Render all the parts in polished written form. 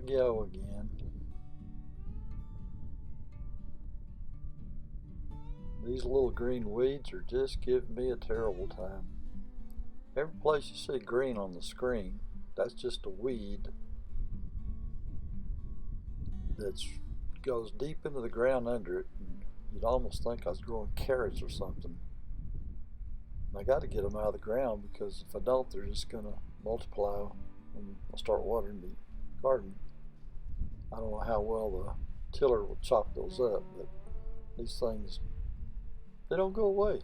go again. These little green weeds are just giving me a terrible time. Every place you see green on the screen, that's just a weed that goes deep into the ground under it. And you'd almost think I was growing carrots or something. And I got to get them out of the ground because if I don't, they're just going to multiply when I start watering the garden. I don't know how well the tiller will chop those up, but these things, they don't go away.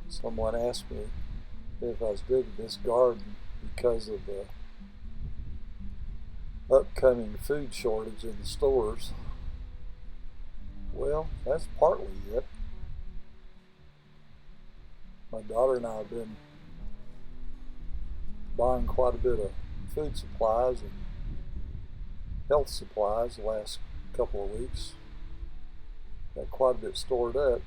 Someone asked me if I was digging this garden because of the upcoming food shortage in the stores. Well, that's partly it. My daughter and I have been buying quite a bit of food supplies and health supplies the last couple of weeks. Got quite a bit stored up.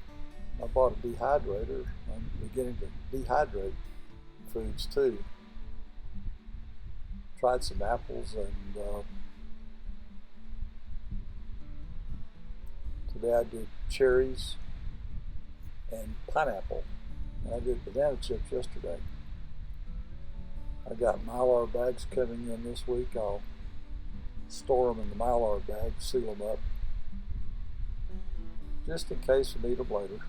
I bought a dehydrator. I'm beginning to dehydrate foods too. Tried some apples and today I did cherries and pineapple. And I did banana chips yesterday. I got Mylar bags coming in this week. I'll store them in the Mylar bag, seal them up, just in case we need them later.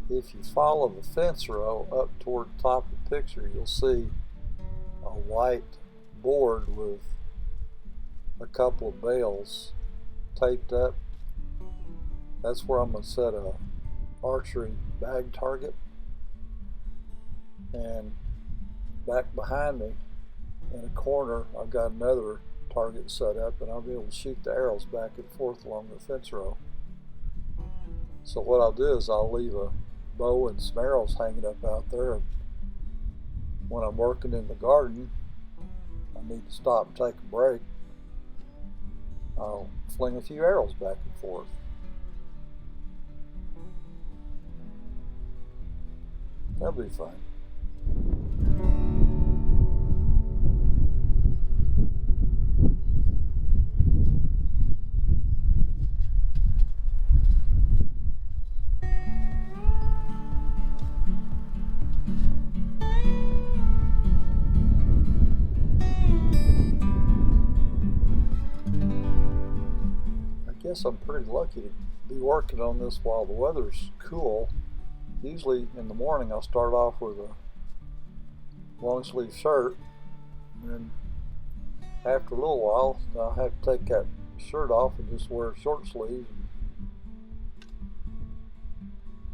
If you follow the fence row up toward the top of the picture, you'll see a white board with a couple of bales taped up. That's where I'm going to set a archery bag target. And back behind me in a corner, I've got another target set up, and I'll be able to shoot the arrows back and forth along the fence row. So what I'll do is I'll leave a bow and some arrows hanging up out there, and when I'm working in the garden, I need to stop and take a break, I'll fling a few arrows back and forth. That'll be fun. I guess I'm pretty lucky to be working on this while the weather's cool. Usually in the morning I'll start off with a long sleeve shirt, and then after a little while I'll have to take that shirt off and just wear short sleeves.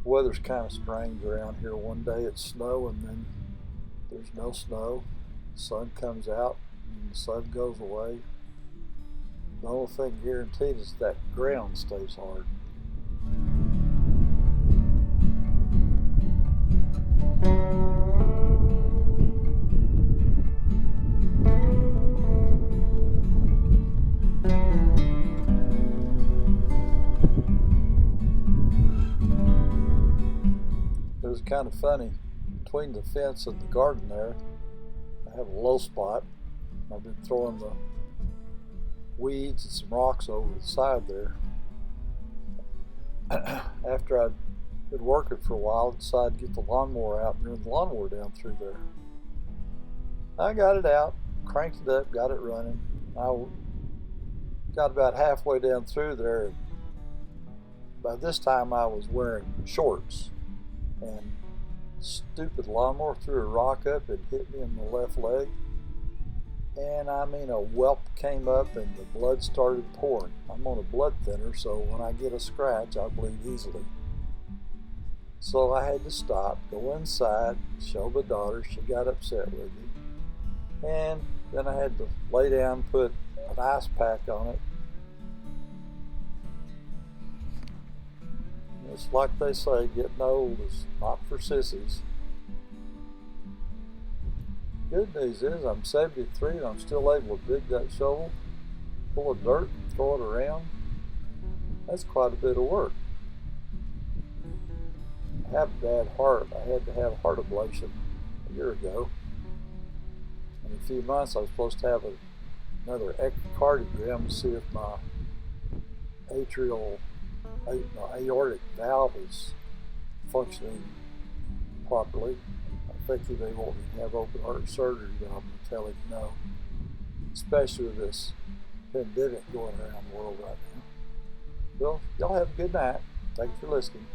The weather's kind of strange around here. One day it's snow and then there's no snow. The sun comes out and the sun goes away. The only thing guaranteed is that ground stays hard. It was kind of funny. Between the fence and the garden there, I have a low spot. I've been throwing the weeds and some rocks over the side there. After I'd been working for a while, I decided to get the lawnmower out and run the lawnmower down through there. I got it out, cranked it up, got it running. I got about halfway down through there. By this time I was wearing shorts, and stupid lawnmower threw a rock up and hit me in the left leg. And I mean, a whelp came up and the blood started pouring. I'm on a blood thinner, so when I get a scratch, I bleed easily. So I had to stop, go inside, show my daughter. She got upset with me. And then I had to lay down, put an ice pack on it, Just like they say, getting old is not for sissies. Good news is I'm 73 and I'm still able to dig that shovel, full of dirt, and throw it around. That's quite a bit of work. I have a bad heart. I had to have a heart ablation a year ago. In a few months I was supposed to have another echocardiogram to see if my aortic valve is functioning properly. I think they want me to have open heart surgery, but I'm going to tell him no. Especially with this pandemic going around the world right now. Well, y'all have a good night. Thanks for listening.